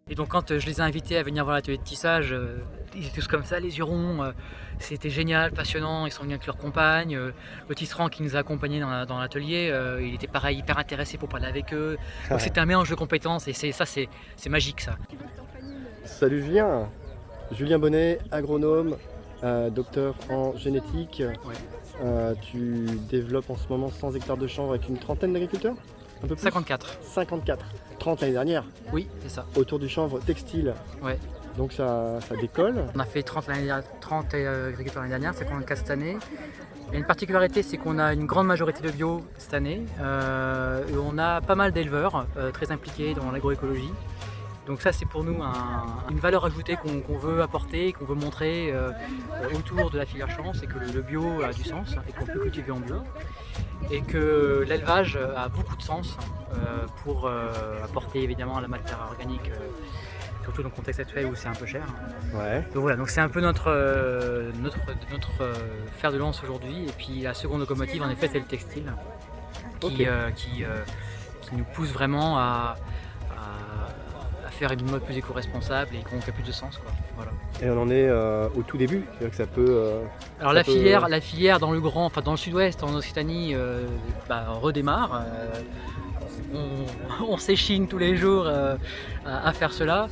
Et donc quand je les ai invités à venir voir l'atelier de tissage, ils étaient tous comme ça, les yeux ronds, c'était génial, passionnant, ils sont venus avec leurs compagnes. Le tisserand qui nous a accompagnés dans l'atelier, il était pareil, hyper intéressé pour parler avec eux. Donc c'était un mélange de compétences et c'est magique ça. Salut Julien, Julien Bonnet, agronome, docteur en génétique. Ouais. Tu développes en ce moment 100 hectares de chanvre avec une trentaine d'agriculteurs? Un peu plus 54. 54. 30 l'année dernière, Oui, c'est ça. autour du chanvre textile. Ouais. Donc ça décolle. On a fait 30 agriculteurs l'année dernière, 54 cette année. Il y a une particularité, c'est qu'on a une grande majorité de bio cette année. Et on a pas mal d'éleveurs très impliqués dans l'agroécologie. Donc ça c'est pour nous une valeur ajoutée qu'on veut apporter, qu'on veut montrer autour de la filière chanvre, c'est que le bio a du sens et qu'on peut cultiver en bio. Et que l'élevage a beaucoup de sens pour apporter évidemment la matière organique, surtout dans le contexte actuel où c'est un peu cher. Ouais. Donc voilà, donc c'est un peu notre fer de lance aujourd'hui. Et puis la seconde locomotive en effet c'est le textile qui nous pousse vraiment à faire une mode plus éco-responsable et qui a plus de sens, quoi. Voilà. Et on en est au tout début, c'est-à-dire que ça peut... Alors la filière dans le sud-ouest, en Occitanie, redémarre. On s'échine tous les jours à faire cela.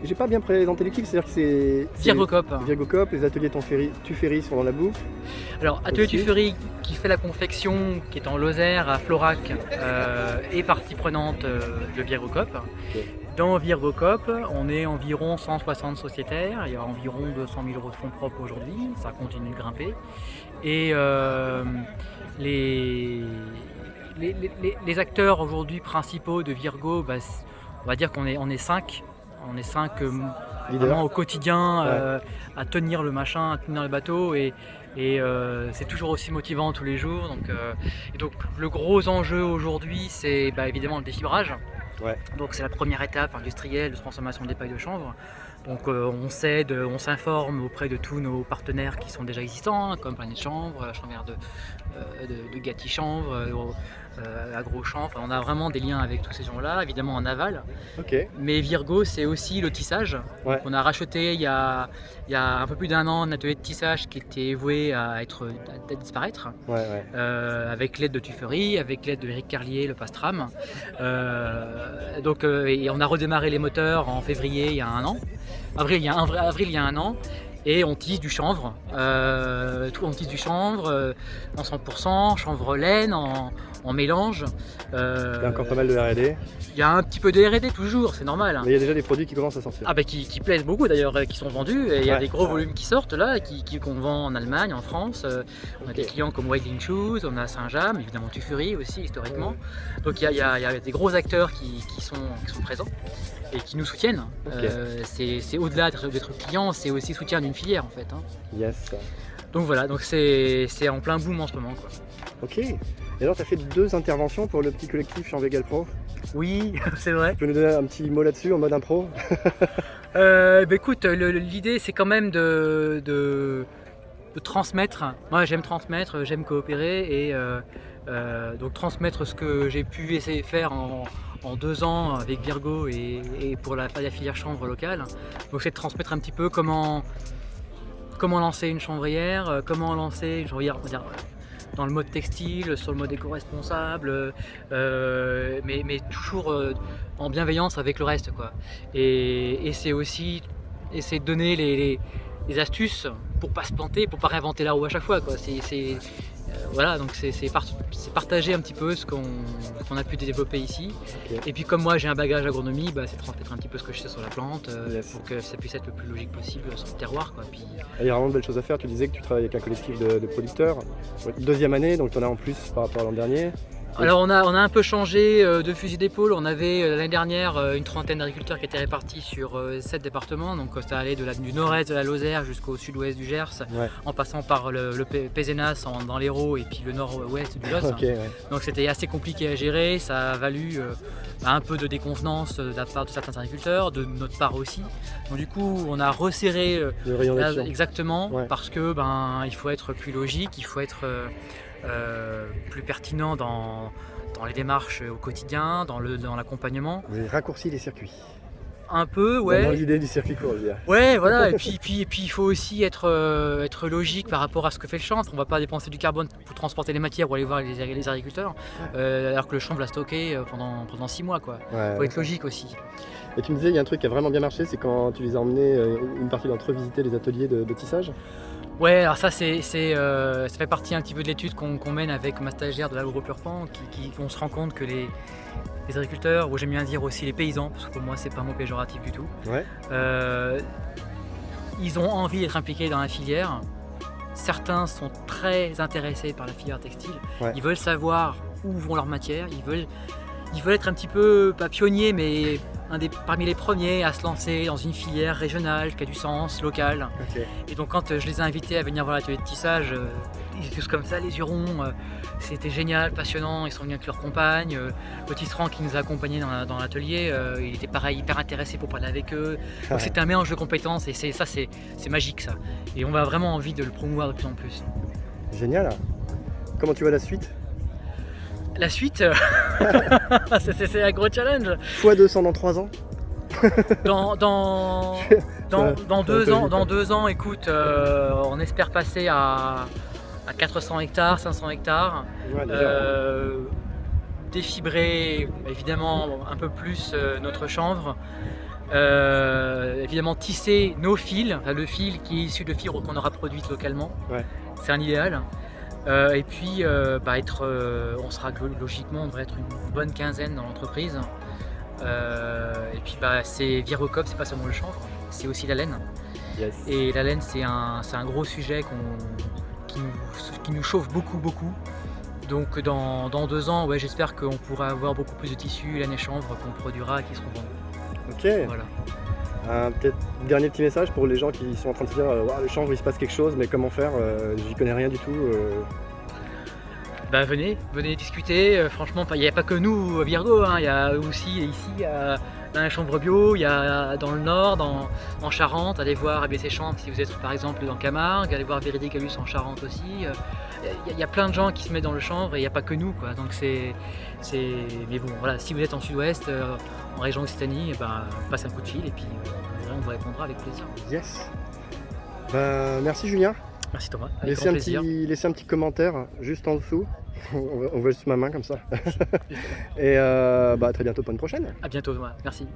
J'ai pas bien présenté l'équipe, c'est-à-dire que c'est Virgocop. Virgocop, les ateliers Tuffery sont dans la boucle. Alors Atelier Tuffery qui fait la confection, qui est en Lozère à Florac, est partie prenante de Virgocop. Okay. Dans Virgocop, on est environ 160 sociétaires, il y a environ 200 000 € de fonds propres aujourd'hui, ça continue de grimper. Et les acteurs aujourd'hui principaux de Virgo, on va dire qu'on est 5. On est 5 vraiment au quotidien à tenir le machin, à tenir le bateau et c'est toujours aussi motivant tous les jours. Donc le gros enjeu aujourd'hui c'est évidemment le défibrage. Ouais. Donc c'est la première étape industrielle de transformation des pailles de chanvre. Donc on s'informe auprès de tous nos partenaires qui sont déjà existants, hein, comme Planète Chanvre, Chanvre de Gatti Chanvre, Agro Chanvre. On a vraiment des liens avec tous ces gens-là, évidemment en aval. Okay. Mais Virgo, c'est aussi le tissage. Ouais. On a racheté il y a un peu plus d'1 an un atelier de tissage qui était voué à disparaître. Avec l'aide de Tuffery, avec l'aide de Eric Carlier, le Pastram. Et on a redémarré les moteurs en février il y a 1 an. Avril il y a 1 an. Et on tisse du chanvre, on tisse du chanvre en 100%, chanvre laine, en mélange. Il y a encore pas mal de R&D. Il y a un petit peu de R&D toujours, c'est normal. Mais il y a déjà des produits qui commencent à sortir. Qui plaisent beaucoup d'ailleurs, qui sont vendus. Et il y a des gros volumes qui sortent là, qu'on vend en Allemagne, en France. On a des clients comme Whiteling Shoes, on a Saint-James, évidemment Tuffery aussi historiquement. Donc il y a des gros acteurs qui sont présents et qui nous soutiennent. C'est au-delà d'être client, c'est aussi soutien d'une filière en fait. Hein. Yes. Donc voilà, donc c'est en plein boom en ce moment, quoi. Ok. Et alors tu as fait 2 interventions pour le petit collectif Chanvre Égal Pro. Oui, c'est vrai. Tu peux nous donner un petit mot là-dessus en mode impro? Écoute, l'idée c'est quand même de transmettre. Moi j'aime transmettre, j'aime coopérer et donc transmettre ce que j'ai pu essayer de faire en 2 ans avec Virgo et pour la filière chanvre locale. Donc c'est de transmettre un petit peu comment lancer une chanvrière, comment lancer une chanvrière, on va dire, dans le mode textile, sur le mode éco-responsable, mais toujours en bienveillance avec le reste, quoi. Et c'est aussi essayer de donner les astuces pour pas se planter, pour pas réinventer la roue à chaque fois, quoi. Voilà, donc c'est partager un petit peu ce qu'on a pu développer ici. Okay. Et puis comme moi j'ai un bagage agronomie, c'est transmettre un petit peu ce que je sais sur la plante pour que ça puisse être le plus logique possible sur le terroir, quoi. Puis... Il y a vraiment de belles choses à faire. Tu disais que tu travailles avec un collectif de producteurs. 2e année, donc tu en as en plus par rapport à l'an dernier. Alors on a un peu changé de fusil d'épaule. On avait l'année dernière une trentaine d'agriculteurs qui étaient répartis sur 7 départements. Donc ça allait du nord-est de la Lozère jusqu'au sud-ouest du Gers, en passant par le Pézenas dans l'Hérault et puis le nord-ouest du Lot. Donc c'était assez compliqué à gérer. Ça a valu un peu de déconvenance de la part de certains agriculteurs, de notre part aussi. Donc du coup on a resserré le rayon d'action. Exactement, parce que il faut être plus logique, il faut être plus pertinent dans dans les démarches au quotidien, dans l'accompagnement. Vous avez raccourci les circuits. Un peu, ouais. Dans l'idée du circuit court, je veux dire. Ouais, voilà. Et puis il faut aussi être logique par rapport à ce que fait le chanvre. On va pas dépenser du carbone pour transporter les matières ou aller voir les agriculteurs, alors que le chanvre l'a stocké pendant 6 mois, quoi. Ouais. Faut être logique aussi. Et tu me disais, il y a un truc qui a vraiment bien marché, c'est quand tu les as emmenés, une partie d'entre eux, visiter les ateliers de tissage. Ouais, alors ça ça fait partie un petit peu de l'étude qu'on mène avec ma stagiaire de l'AgroPurpan, on se rend compte que les agriculteurs, ou j'aime bien dire aussi les paysans, parce que pour moi c'est pas un mot péjoratif du tout, Ouais. ils ont envie d'être impliqués dans la filière. Certains sont très intéressés par la filière textile, Ouais. ils veulent savoir où vont leurs matières, ils veulent être un petit peu, pas pionniers, mais parmi les premiers à se lancer dans une filière régionale qui a du sens, locale. Ok. Et donc quand je les ai invités à venir voir l'atelier de tissage, ils étaient tous comme ça, les yeux ronds, c'était génial, passionnant, ils sont venus avec leur compagne. Le tisserand qui nous a accompagnés dans l'atelier, il était pareil, hyper intéressé pour parler avec eux. Donc c'était un mélange de compétences et c'est magique ça. Et on a vraiment envie de le promouvoir de plus en plus. Génial. Comment tu vois la suite? La suite, c'est un gros challenge. x200 dans 3 ans. Dans 2 ans, écoute, on espère passer à 400 hectares, 500 hectares. Ouais, déjà. Défibrer évidemment un peu plus notre chanvre. Évidemment tisser nos fils, enfin, le fil qui est issu de fibres qu'on aura produites localement. Ouais. C'est un idéal. Et puis on sera logiquement, on devrait être une bonne quinzaine dans l'entreprise. Et puis c'est Virocop, c'est pas seulement le chanvre, c'est aussi la laine. Yes. Et la laine c'est un gros sujet qui nous chauffe beaucoup. Donc dans 2 ans, ouais, j'espère qu'on pourra avoir beaucoup plus de tissus, laine et chanvre qu'on produira et qui seront vendus. Ok. Voilà. Peut-être dernier petit message pour les gens qui sont en train de se dire Ouah, le chanvre il se passe quelque chose, mais comment faire? J'y connais rien du tout. Venez discuter. Franchement, il n'y a pas que nous à Virgo, hein. Il y a aussi ici dans la chambre bio, il y a dans le nord, en Charente, allez voir ABC Chanvre si vous êtes par exemple dans Camargue, allez voir Véridicalus en Charente aussi. Il y a plein de gens qui se mettent dans le chanvre et il n'y a pas que nous, quoi. Donc mais bon, voilà, si vous êtes en sud-ouest, en région Occitanie, passe un coup de fil et puis on vous répondra avec plaisir. Yes. Merci Julien. Merci Thomas, avec Laissez grand un plaisir. petit on juste en dessous. On voit juste ma main comme ça. Et à très bientôt pour une prochaine. À bientôt Thomas, merci.